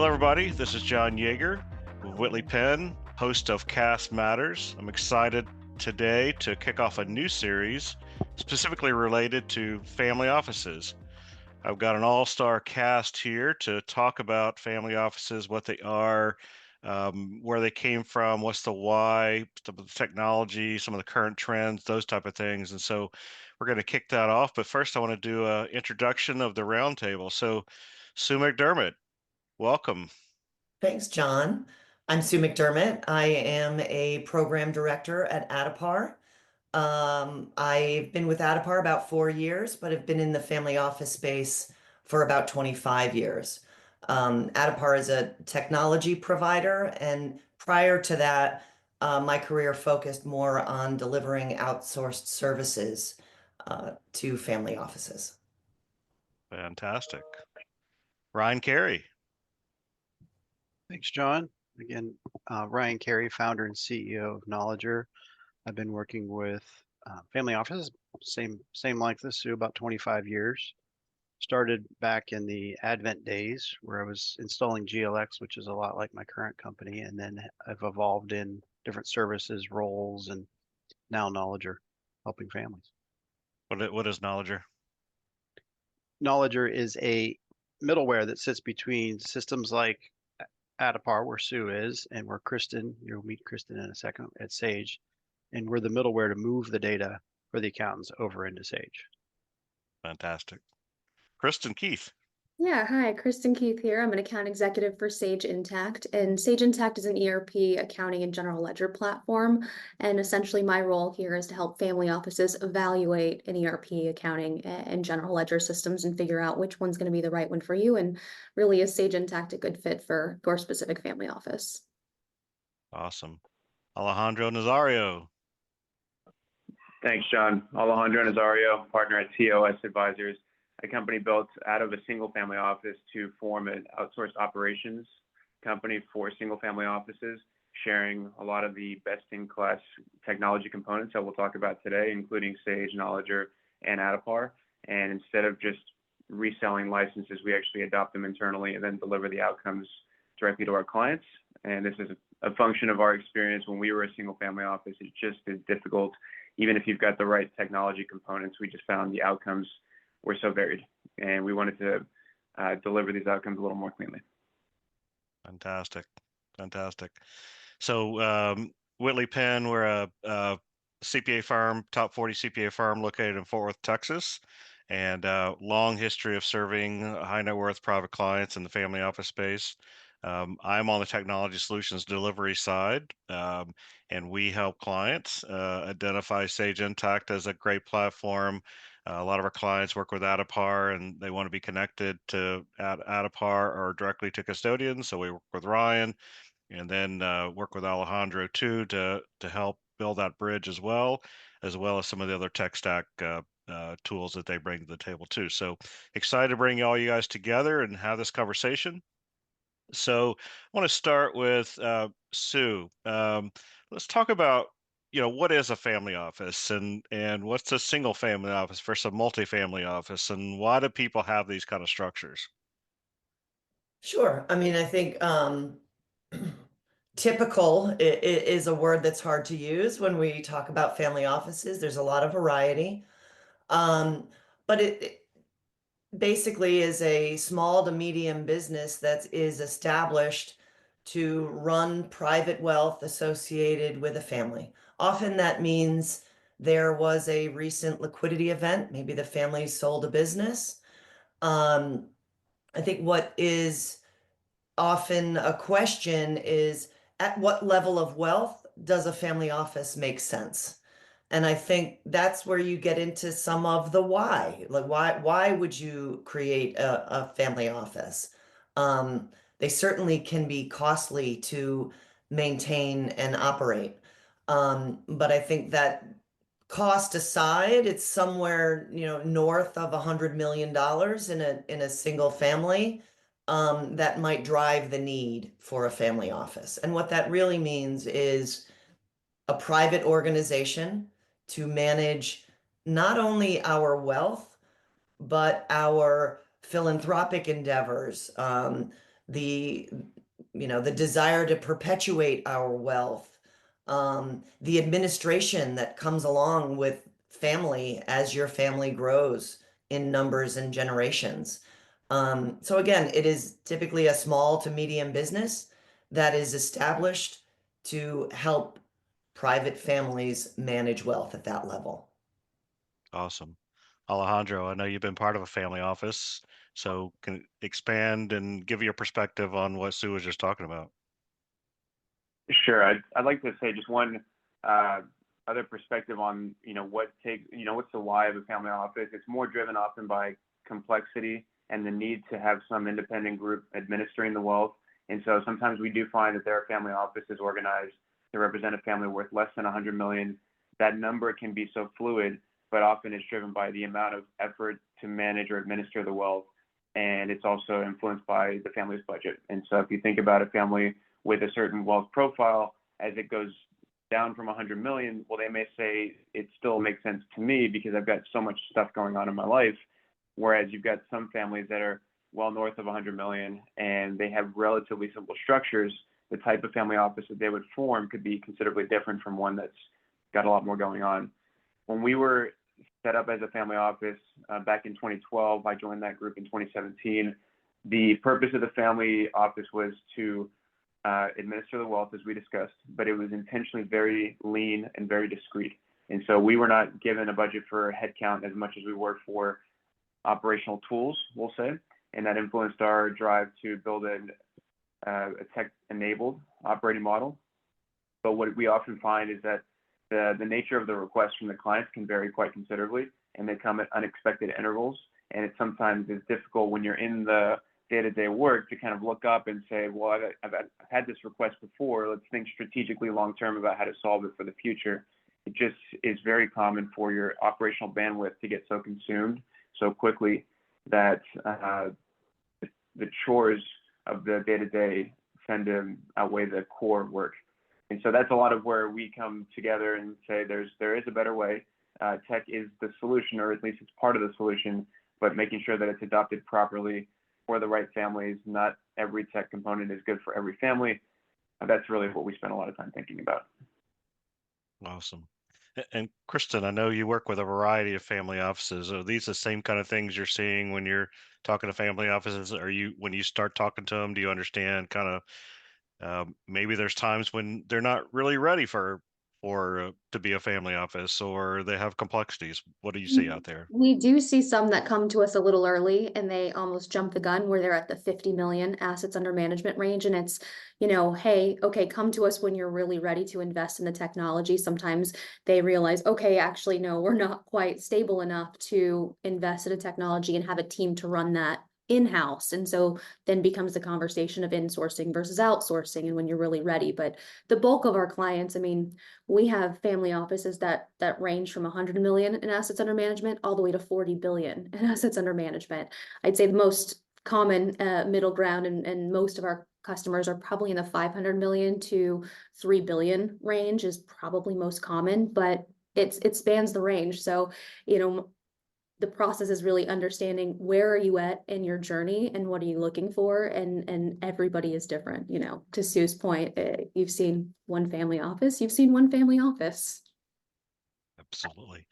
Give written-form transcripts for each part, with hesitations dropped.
Hello, everybody. This is John Yeager with Whitley, Penn, host of Cast Matters. I'm excited today to kick off a new series specifically related to family offices. I've got an all-star cast here to talk about family offices, what they are, where they came from, what's the why, some of the technology, some of the current trends, those type of things. And so we're going to kick that off. But first, I want to do an introduction of the roundtable. So Sue McDermott, welcome. Thanks, John. I'm Sue McDermott. I am a program director at Addepar. I've been with Addepar about 4 years, but have been in the family office space for about 25 years. Addepar is a technology provider, and prior to that, my career focused more on delivering outsourced services to family offices. Fantastic. Ryan Carey. Thanks, John. Again, Ryan Kerry, founder and CEO of Knowledger. I've been working with family offices, same like this, Sue, about 25 years. Started back in the Advent days where I was installing GLX, which is a lot like my current company, and then I've evolved in different services, roles, and now Knowledger, helping families. What is Knowledger? Knowledger is a middleware that sits between systems like Addepar, where Sue is, and where Kristen, you'll meet Kristen in a second, at Sage, and we're the middleware to move the data for the accountants over into Sage. Fantastic. Kristen Keith. Yeah, hi, Kristen Keith here. I'm an account executive for Sage Intacct, and Sage Intacct is an ERP accounting and general ledger platform. And essentially, my role here is to help family offices evaluate an ERP accounting and general ledger systems and figure out which one's going to be the right one for you. And really, is Sage Intacct a good fit for your specific family office? Awesome. Alejandro Nazario. Thanks, John. Alejandro Nazario, partner at TOS Advisors, a company built out of a single family office to form an outsourced operations company for single family offices, sharing a lot of the best in class technology components that we'll talk about today, including Sage, Knowledger, and Addepar. And instead of just reselling licenses, we actually adopt them internally and then deliver the outcomes directly to our clients. And this is a function of our experience when we were a single family office. It's just as difficult, even if you've got the right technology components. We just found the outcomes were so varied, and we wanted to deliver these outcomes a little more cleanly. Fantastic. So Whitley, Penn, we're a CPA firm, top 40 CPA firm located in Fort Worth, Texas, and long history of serving high net worth private clients in the family office space. I'm on the technology solutions delivery side, and we help clients identify Sage Intacct as a great platform. A lot of our clients work with Addepar, and they want to be connected to Addepar or directly to custodians. So we work with Ryan, and then work with Alejandro too to help build that bridge as well as some of the other tech stack tools that they bring to the table too. So excited to bring all you guys together and have this conversation. So I want to start with Sue. Let's talk about, what is a family office and what's a single family office versus a multifamily office, and why do people have these kind of structures? Sure. I mean, I think typical is a word that's hard to use when we talk about family offices. There's a lot of variety. But it basically is a small to medium business that is established to run private wealth associated with a family. Often that means there was a recent liquidity event. Maybe the family sold a business. I think what is often a question is, at what level of wealth does a family office make sense? And I think that's where you get into some of the why. Like, why would you create a family office? They certainly can be costly to maintain and operate. But I think that cost aside, it's somewhere, north of $100 million in a single family that might drive the need for a family office. And what that really means is a private organization to manage not only our wealth, but our philanthropic endeavors, the, the desire to perpetuate our wealth, the administration that comes along with family as your family grows in numbers and generations. So again, it is typically a small to medium business that is established to help private families manage wealth at that level. Awesome. Alejandro, I know you've been part of a family office, so can expand and give your perspective on what Sue was just talking about. Sure. I'd like to say just one other perspective on, what's the why of a family office. It's more driven often by complexity and the need to have some independent group administering the wealth. And so sometimes we do find that there are family offices organized to represent a family worth less than 100 million. That number can be so fluid, but often it's driven by the amount of effort to manage or administer the wealth. And it's also influenced by the family's budget. And so if you think about a family with a certain wealth profile, as it goes down from 100 million, well, they may say it still makes sense to me because I've got so much stuff going on in my life. Whereas you've got some families that are well north of 100 million and they have relatively simple structures, the type of family office that they would form could be considerably different from one that's got a lot more going on. When we were set up as a family office back in 2012, I joined that group in 2017. The purpose of the family office was to administer the wealth, as we discussed, but it was intentionally very lean and very discreet. And so we were not given a budget for headcount as much as we were for operational tools, we'll say, and that influenced our drive to build a tech-enabled operating model. But what we often find is that the nature of the requests from the clients can vary quite considerably, and they come at unexpected intervals. And it sometimes is difficult when you're in the day-to-day work to kind of look up and say, well, I've had this request before. Let's think strategically long-term about how to solve it for the future. It just is very common for your operational bandwidth to get so consumed so quickly that the chores of the day-to-day tend to outweigh the core work. And so that's a lot of where we come together and say there is a better way. Tech is the solution, or at least it's part of the solution, but making sure that it's adopted properly for the right families. Not every tech component is good for every family. That's really what we spend a lot of time thinking about. Awesome. And Kristen, I know you work with a variety of family offices. Are these the same kind of things you're seeing when you're talking to family offices? When you start talking to them, do you understand kind of maybe there's times when they're not really ready for to be a family office, or they have complexities? What do you see out there? We do see some that come to us a little early and they almost jump the gun where they're at the 50 million assets under management range. And it's, hey, okay, come to us when you're really ready to invest in the technology. Sometimes they realize, okay, actually, no, we're not quite stable enough to invest in a technology and have a team to run that in-house. And so then becomes the conversation of insourcing versus outsourcing and when you're really ready. But the bulk of our clients, I mean, we have family offices that range from 100 million in assets under management all the way to 40 billion in assets under management. I'd say the most common middle ground and most of our customers are probably in the 500 million to 3 billion range is probably most common, but it spans the range. So, the process is really understanding where are you at in your journey and what are you looking for, and everybody is different. To Sue's point, you've seen one family office, Absolutely.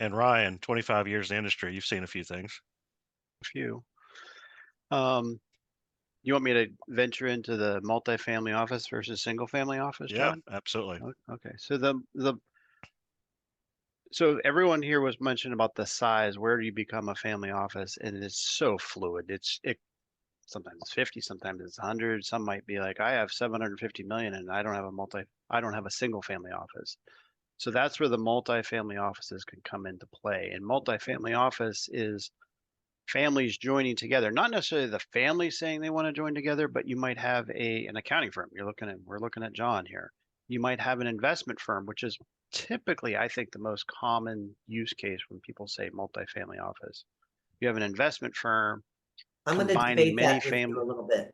And Ryan, 25 years in the industry, you've seen a few things. A few. You want me to venture into the multifamily office versus single family office, John? Yeah, absolutely. Okay. So everyone here was mentioned about the size. Where do you become a family office? And it's so fluid. Sometimes it's 50, sometimes it's 100. Some might be like, I have 750 million and I don't have a single family office. So that's where the multifamily offices can come into play. And multifamily office is families joining together, not necessarily the family saying they want to join together, but you might have an accounting firm. We're looking at John here. You might have an investment firm, which is typically, I think, the most common use case when people say multifamily office. You have an investment firm. I'm going to debate that with you a little bit.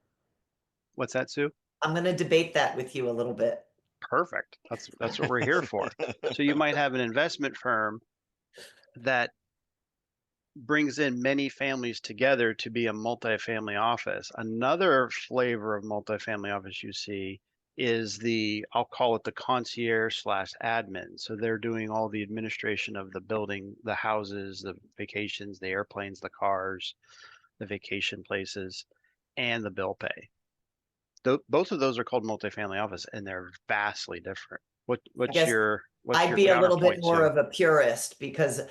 What's that, Sue? I'm going to debate that with you a little bit. Perfect. That's what we're here for. So you might have an investment firm that brings in many families together to be a multifamily office. Another flavor of multifamily office you see is I'll call it the concierge slash admin. So they're doing all the administration of the building, the houses, the vacations, the airplanes, the cars, the vacation places, and the bill pay. Both of those are called multifamily office, and they're vastly different. What's guess your I'd be a little bit counterpoint, more Sue? of a purist because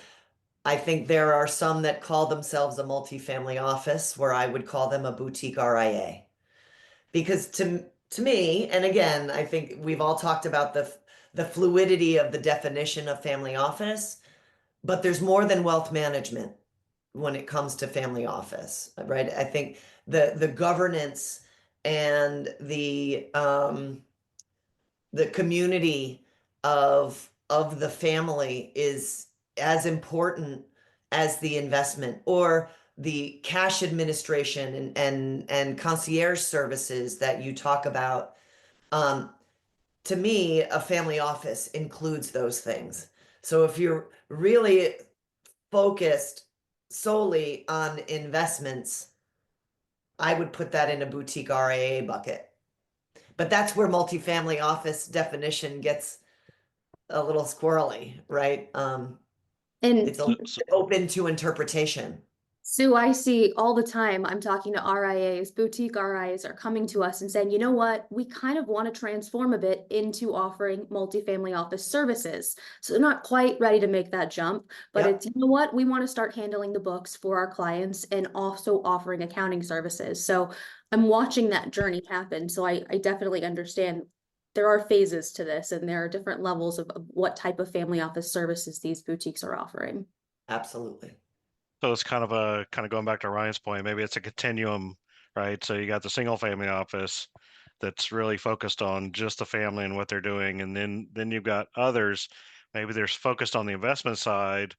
I think there are some that call themselves a multifamily office where I would call them a boutique RIA. Because to me, and again, I think we've all talked about the fluidity of the definition of family office, but there's more than wealth management when it comes to family office, right? I think the governance and the community of the family is as important as the investment or the cash administration and concierge services that you talk about. To me, a family office includes those things. So if you're really focused solely on investments, I would put that in a boutique RIA bucket. But that's where multifamily office definition gets a little squirrely, right? And It's open to interpretation. Sue, I see all the time, I'm talking to RIAs, boutique RIAs are coming to us and saying, you know what, we kind of want to transform a bit into offering multifamily office services. So they're not quite ready to make that jump, but Yep. it's, you know what, we want to start handling the books for our clients and also offering accounting services. So I'm watching that journey happen. So I definitely understand there are phases to this and there are different levels of what type of family office services these boutiques are offering. Absolutely. So it's kind of going back to Ryan's point. Maybe it's a continuum, right? So you got the single family office that's really focused on just the family and what they're doing, and then you've got others. Maybe they're focused on the investment side,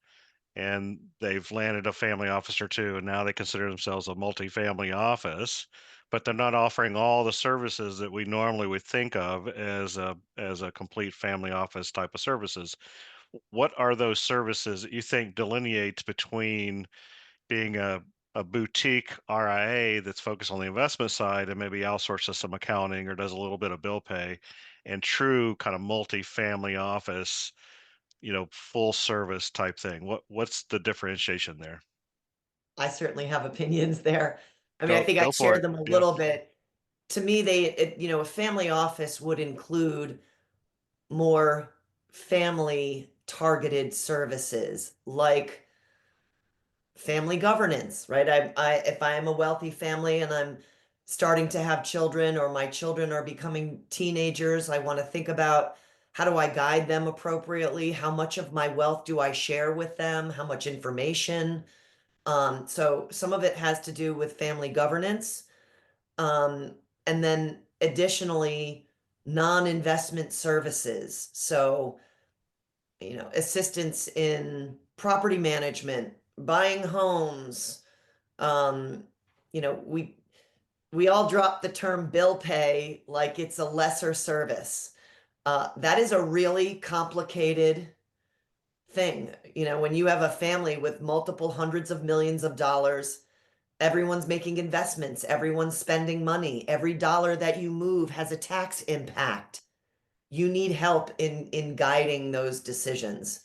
and they've landed a family office or two, and now they consider themselves a multifamily office, but they're not offering all the services that we normally would think of as a complete family office type of services. What are those services that you think delineates between being a boutique RIA that's focused on the investment side and maybe outsources some accounting or does a little bit of bill pay, and true kind of multi-family office, full service type thing? What's the differentiation there? I certainly have opinions there. I mean, I think I Go for shared it. them a Yeah, little bit. To me, a family office would include more family targeted services like family governance, right? If I am a wealthy family and I'm starting to have children or my children are becoming teenagers, I want to think about how do I guide them appropriately? How much of my wealth do I share with them? How much information? So some of it has to do with family governance. Um, and then additionally, non-investment services. So, assistance in property management, buying homes. Um, you know, we all drop the term bill pay like it's a lesser service. That is a really complicated thing. When you have a family with multiple hundreds of millions of dollars, everyone's making investments, everyone's spending money. Every dollar that you move has a tax impact. You need help in guiding those decisions.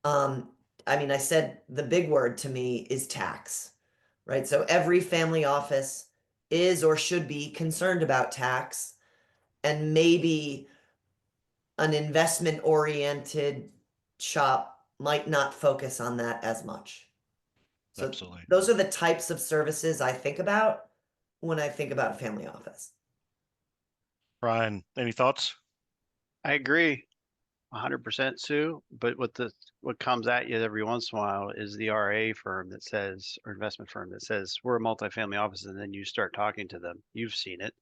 Um, I mean, I said the big word to me is tax, right? So every family office is or should be concerned about tax, and maybe an investment oriented shop might not focus on that as much. So absolutely. those are the types of services I think about when I think about a family office. Ryan, any thoughts? I agree 100%, Sue. But what comes at you every once in a while is the RA firm that says, or investment firm that says, we're a multifamily office, and then you start talking to them. You've seen it.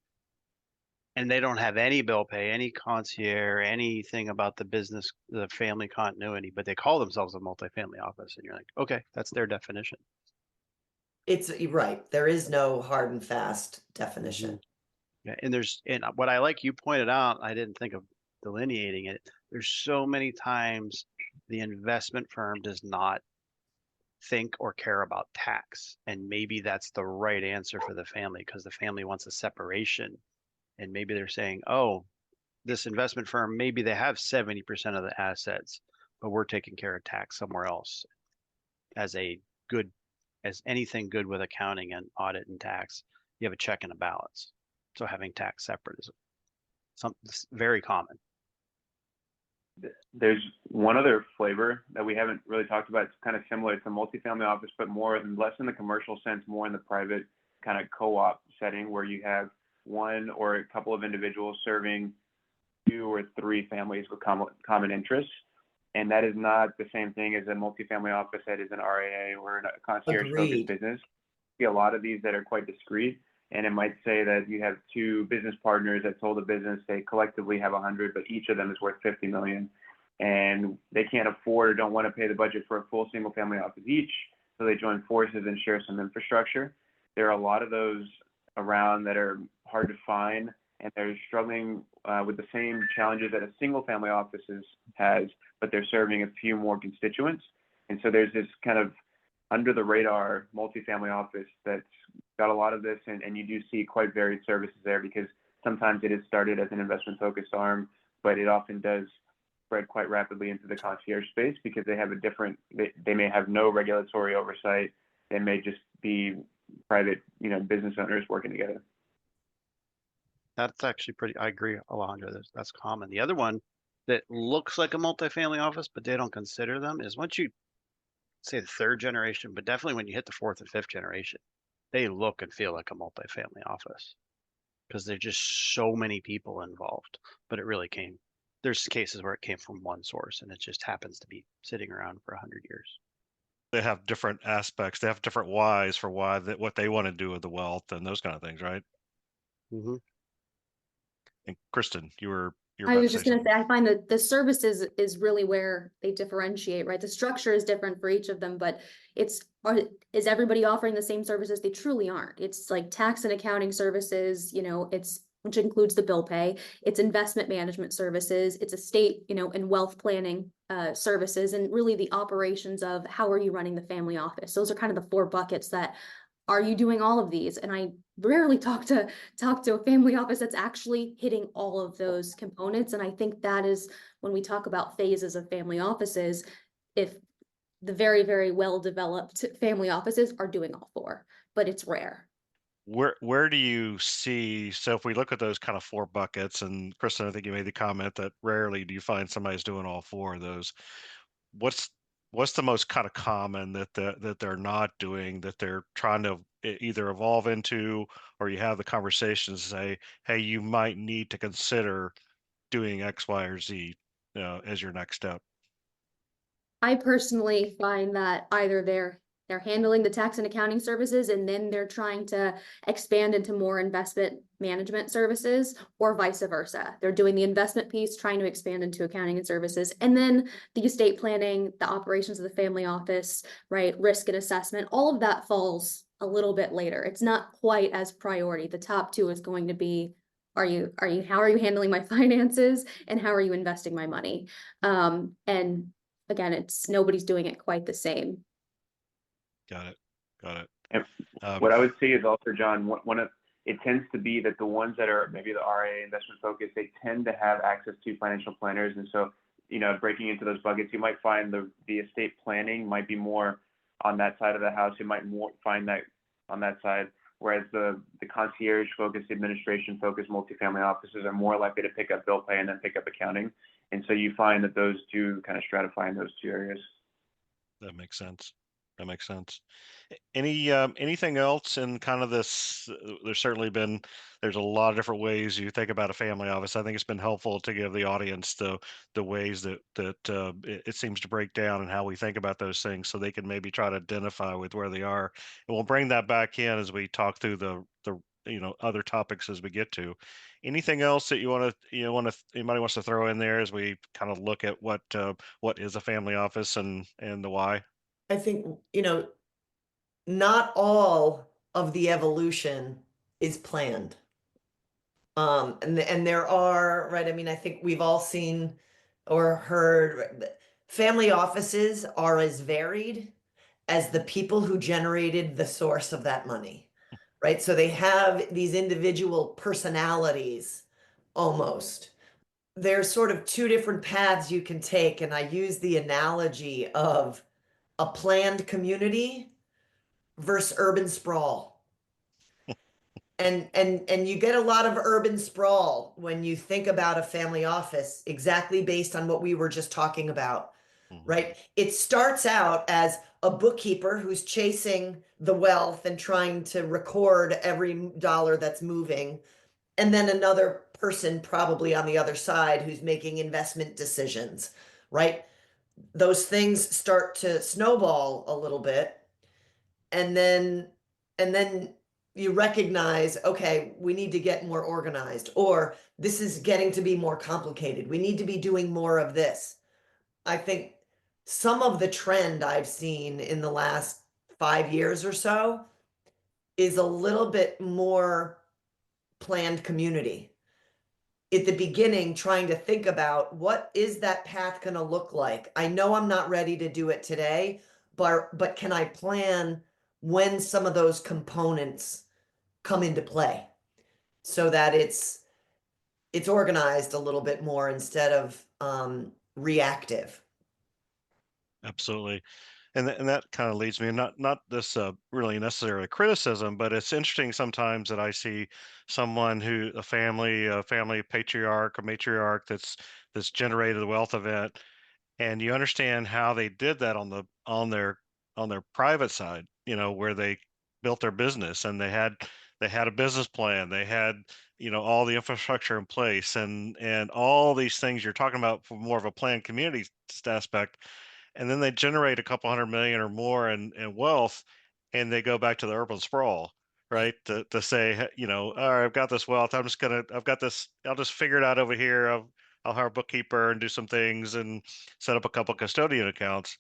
And they don't have any bill pay, any concierge, anything about the business, the family continuity, but they call themselves a multifamily office. And you're like, okay, that's their definition. You're right. There is no hard and fast definition. Yeah, and what I like you pointed out, I didn't think of delineating it. There's so many times the investment firm does not think or care about tax. And maybe that's the right answer for the family because the family wants a separation. And maybe they're saying, oh, this investment firm, maybe they have 70% of the assets, but we're taking care of tax somewhere else as a good, as anything good with accounting and audit and tax, you have a check and a balance. So having tax separate is something very common. There's one other flavor that we haven't really talked about. It's kind of similar to multifamily office, but less in the commercial sense, more in the private kind of co-op setting where you have one or a couple of individuals serving 2 or 3 families with common interests. And that is not the same thing as a multifamily office that is an RAA or a concierge-focused business. See a lot of these that are quite discrete, and it might say that you have 2 business partners that sold a business. They collectively have 100, but each of them is worth 50 million, and they can't afford or don't want to pay the budget for a full single-family office each, so they join forces and share some infrastructure. There are a lot of those around that are hard to find, and they're struggling with the same challenges that a single-family office has, but they're serving a few more constituents. And so there's this kind of under the radar multifamily office that's got a lot of this, and you do see quite varied services there because sometimes it is started as an investment focused arm, but it often does spread quite rapidly into the concierge space because they have they may have no regulatory oversight. They may just be private, business owners working together. That's actually I agree, Alejandro, that's common. The other one that looks like a multifamily office, but they don't consider them is once you say the 3rd generation, but definitely when you hit the 4th and 5th generation, they look and feel like a multifamily office because there's just so many people involved, but it really there's cases where it came from one source and it just happens to be sitting around for 100 years. They have different aspects. They have different whys for what they want to do with the wealth and those kind of things, right? Mm-hmm. And Kristen, you're I about was to just say going to something. say, I find that the services is really where they differentiate, right? The structure is different for each of them, but is everybody offering the same services? They truly aren't. It's like tax and accounting services, which includes the bill pay. It's investment management services. It's estate, and wealth planning services, and really the operations of how are you running the family office. Those are kind of the 4 buckets that are you doing all of these? And I rarely talk to a family office that's actually hitting all of those components. And I think that is when we talk about phases of family offices, if the very, very well-developed family offices are doing all 4, but it's rare. Where do you see, so if we look at those kind of 4 buckets, and Kristen, I think you made the comment that rarely do you find somebody's doing all 4 of those. What's the most kind of common that they're not doing, that they're trying to either evolve into, or you have the conversations say, hey, you might need to consider doing X, Y, or Z as your next step? I personally find that either they're handling the tax and accounting services and then they're trying to expand into more investment management services, or vice versa. They're doing the investment piece, trying to expand into accounting and services, and then the estate planning, the operations of the family office, right? Risk and assessment, all of that falls a little bit later. It's not quite as priority. The top 2 is going to be, how are you handling my finances, and how are you investing my money? And again, nobody's doing it quite the same. Got it. And what I would say is also, John, it tends to be that the ones that are maybe the RA investment focused, they tend to have access to financial planners. And so, breaking into those buckets, you might find the estate planning might be more on that side of the house. You might find that on that side, whereas the concierge focused, administration focused multifamily offices are more likely to pick up bill pay and then pick up accounting. And so you find that those 2 kind of stratify in those 2 areas. That makes sense. Anything else in kind of this? There's a lot of different ways you think about a family office. I think it's been helpful to give the audience the ways that it seems to break down and how we think about those things, so they can maybe try to identify with where they are. And we'll bring that back in as we talk through the other topics as we get to. Anything else that anybody wants to throw in there as we kind of look at what is a family office and the why? I think, not all of the evolution is planned. And there are, right, I mean, I think we've all seen or heard family offices are as varied as the people who generated the source of that money, right? So they have these individual personalities almost. There's sort of two different paths you can take, and I use the analogy of a planned community versus urban sprawl. And you get a lot of urban sprawl when you think about a family office, exactly based on what we were just talking about, right? It starts out as a bookkeeper who's chasing the wealth and trying to record every dollar that's moving, and then another person probably on the other side who's making investment decisions, right? Those things start to snowball a little bit, and then you recognize, okay, we need to get more organized, or this is getting to be more complicated. We need to be doing more of this. I think some of the trend I've seen in the last 5 years or so is a little bit more planned community. At the beginning, trying to think about what is that path going to look like? I know I'm not ready to do it today, but can I plan when some of those components come into play so that it's organized a little bit more instead of reactive. Absolutely. And that kind of leads me, not this really necessarily criticism, but it's interesting sometimes that I see someone who a family patriarch or matriarch that's generated a wealth event, and you understand how they did that on their private side, where they built their business and they had a business plan, they had all the infrastructure in place, and all these things you're talking about for more of a planned community aspect, and then they generate a couple 100 million or more in wealth, and they go back to the urban sprawl, right? To say, all right, I've got this wealth, I've got this, I'll just figure it out over here. I'll hire a bookkeeper and do some things and set up a couple custodian accounts.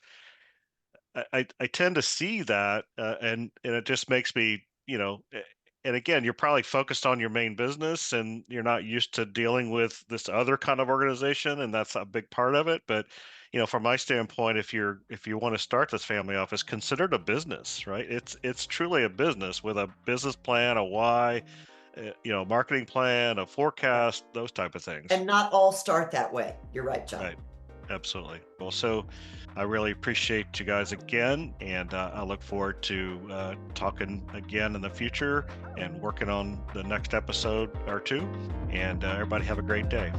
I tend to see that, and it just makes me, and again, you're probably focused on your main business and you're not used to dealing with this other kind of organization, and that's a big part of it. But from my standpoint, if you want to start this family office, consider it a business, right? It's truly a business with a business plan, a why, marketing plan, a forecast, those type of things. And not all start that way. You're right, John. Right. Absolutely. Well, so I really appreciate you guys again, and I look forward to talking again in the future and working on the next episode or two. And everybody have a great day.